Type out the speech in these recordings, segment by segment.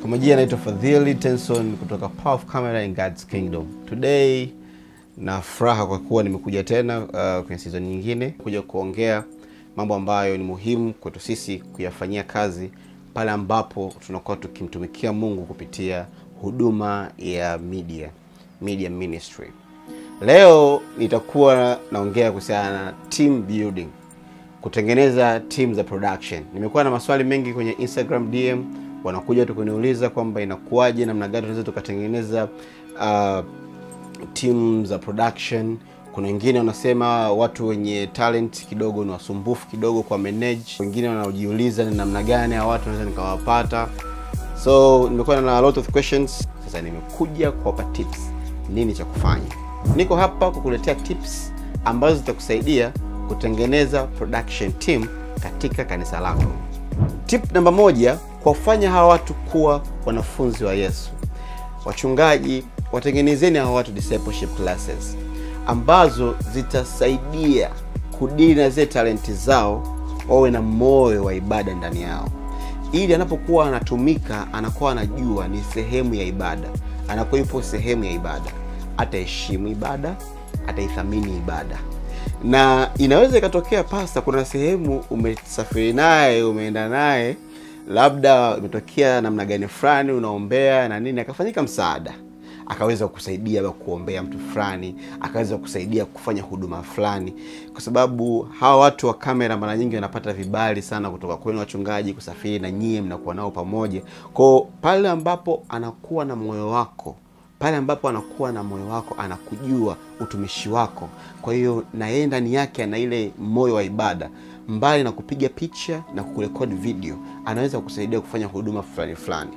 Kwa majina naitwa Fadhili Tenson kutoka Power of Camera in God's Kingdom. Today na furaha kwa kuwa nimekuja tena kwenye season nyingine kuja kuongea mambo ambayo ni muhimu kwetu sisi kuyafanyia kazi pale ambapo tunakuwa tukimtumikia Mungu kupitia huduma ya media ministry. Leo nitakuwa naongea kuhusiana na team building, kutengeneza team za production. Nimekuwa na maswali mengi kwenye Instagram DM, wanakuja tu kuniuliza kwamba inakuaje, namna gani tunaweza tukatengeneza team za production. Kuna wengine wanasema watu wenye talent kidogo ni wasumbufu kidogo kwa manage. Wengine wanajiuliza ni namna gani hao watu naweza nikawapata. So nimekuwa na a lot of questions. Sasa nimekuja kuwapa tips nini cha kufanya. Niko hapa kukuletea tips ambazo zitakusaidia kutengeneza production team katika kanisa lako. Tip namba 1, kuwafanya hawa watu kuwa wanafunzi wa Yesu. Wachungaji, watengenezeni hawa watu discipleship classes ambazo zitasaidia kudili na zile talenti zao, wawe na moyo wa ibada ndani yao. Ili anapokuwa anatumika, anakuwa anajua ni sehemu ya ibada. Anakuwa yupo sehemu ya ibada, ataheshimu ibada, ataithamini ibada. Na inaweza ikatokea pasta kuna sehemu umesafiri naye, umeenda naye, labda imetokea namna gani fulani unaombea na nini, akafanyika msaada, akaweza kusaidia kuombea mtu fulani, akaweza kusaidia kufanya huduma fulani. Kwa sababu hawa watu wa kamera mara nyingi wanapata vibali sana kutoka kwenu wachungaji kusafiri na nyie, mnakuwa nao pamoja. Kwa pale ambapo anakuwa na moyo wako, anakujua utumishi wako. Kwa hiyo na yeye ndani yake ana ile moyo wa ibada, mbali na kupiga picha na kurekodi video, anaweza kusaidia kufanya huduma fulani.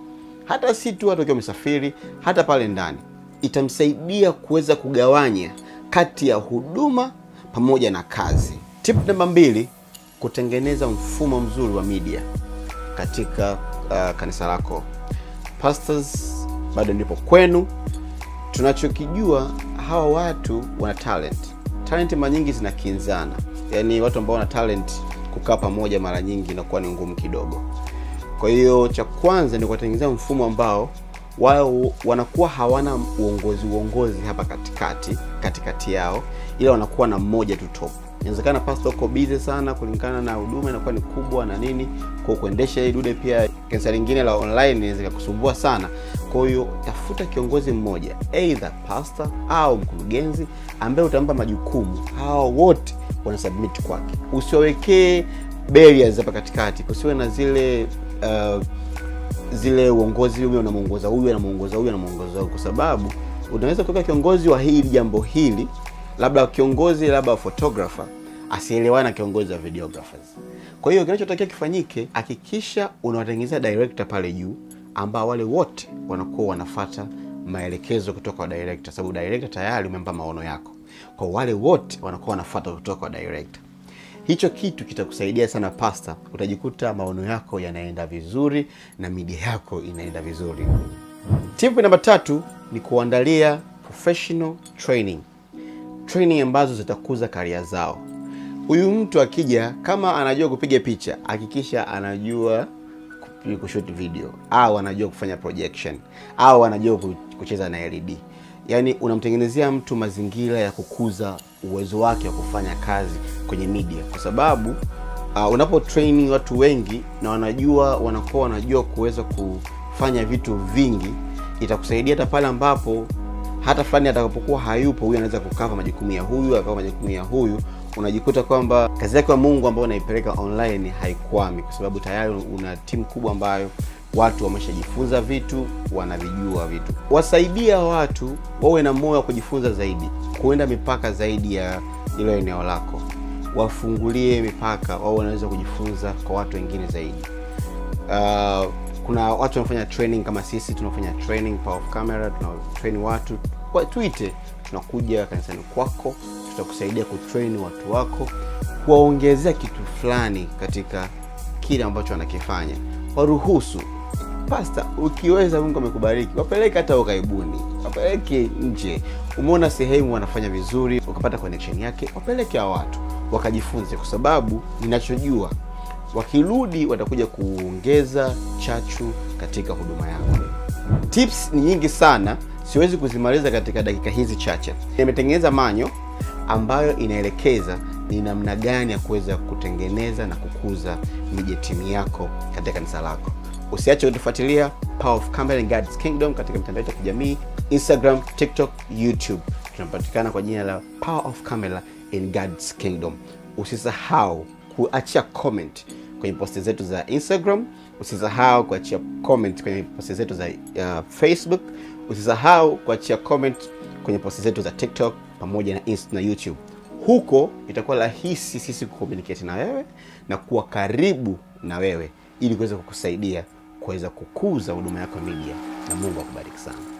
Hata si tu watu wakiwa msafiri, hata pale ndani itamsaidia kuweza kugawanya kati ya huduma pamoja na kazi. Tip namba 2, kutengeneza mfumo mzuri wa media katika kanisa lako. Pastors, bado ndipo kwenu. Tunachokijua hawa watu wana talent. Talent mara nyingi zinakinzana. Yaani watu ambao wana talent kukaa pamoja mara nyingi inakuwa ni ngumu kidogo. Kwa hiyo cha kwanza ni kutengeneza mfumo ambao wao wanakuwa hawana uongozi hapa katikati yao, ila wanakuwa na mmoja tu top. Inawezekana pastor uko busy sana kulingana na huduma inakuwa ni kubwa na nini, kwa kuendesha hii dude pia kanisa lingine la online inaweza kukusumbua sana. Kwa hiyo tafuta kiongozi mmoja, either pastor au mkurugenzi, ambaye utampa majukumu. Hao wote wana submit kwake. Usiwekee barriers hapa katikati. Kusiwe na zile uongozi huyu anamuongoza huyu anamuongoza huyu, kwa sababu unaweza kuweka kiongozi wa hili jambo hili, labda kiongozi labda photographer asielewana kiongozi wa videographers. Kwa hiyo kinachotakiwa kifanyike, hakikisha unawatengenezea director pale juu, ambao wale wote wanakuwa wanafuata maelekezo kutoka kwa director, sababu director tayari umempa maono yako. Kwa wale wote wanakuwa wanafuata kutoka kwa director. Hicho kitu kitakusaidia sana pastor, utajikuta maono yako yanaenda vizuri na media yako inaenda vizuri. Tip namba 3 ni kuandalia professional training ambazo zitakuza career zao. Huyu mtu akija, kama anajua kupiga picha, hakikisha anajua kushoot video, au anajua kufanya projection, au anajua kucheza na LED. Yaani unamtengenezea mtu mazingira ya kukuza uwezo wake wa kufanya kazi kwenye media. Kwa sababu unapo training watu wengi na wanakuwa wanajua kuweza kufanya vitu vingi, itakusaidia hata pale ambapo hata fulani atakapokuwa hayupo, huyu anaweza kukava majukumu ya huyu, akava majukumu ya huyu. Unajikuta kwamba kazi yako ya Mungu ambayo unaipeleka online haikwami, kwa sababu tayari una timu kubwa ambayo watu wameshajifunza vitu, wanavijua vitu. Wasaidia watu wawe na moyo wa kujifunza zaidi, kuenda mipaka zaidi ya ile eneo lako. Wafungulie mipaka, wao wanaweza kujifunza kwa watu wengine zaidi. Kuna watu wanafanya training kama sisi tunafanya training Power of Camera, tunatrain watu. Tuite, tunakuja kanisani kwako, tutakusaidia kutrain watu wako, kuwaongezea kitu fulani katika kile ambacho wanakifanya. Waruhusu. Pastor, ukiweza Mungu amekubariki, wapeleke hata ukaibuni, wapeleke nje. Umeona sehemu wanafanya vizuri, ukapata connection yake, wapeleke hao watu wakajifunze, kwa sababu ninachojua wakirudi watakuja kuongeza chachu katika huduma yako. Tips ni nyingi sana, siwezi kuzimaliza katika dakika hizi chache. Nimetengeneza manyo ambayo inaelekeza ni namna gani ya kuweza kutengeneza na kukuza media team yako katika kanisa lako. Usiache kutufuatilia Power of Camera in God's Kingdom katika mitandao ya kijamii, Instagram, TikTok, YouTube. Tunapatikana kwa jina la Power of Camera in God's Kingdom. Usisahau kuachia comment kwenye posti zetu za Instagram, usisahau kuachia comment kwenye posti zetu za Facebook, usisahau kuachia comment kwenye posti zetu za TikTok pamoja na Insta na YouTube. Huko itakuwa rahisi sisi kucommunicate na wewe na kuwa karibu na wewe ili kuweza kukusaidia kuweza kukuza huduma yako media, na Mungu akubariki sana.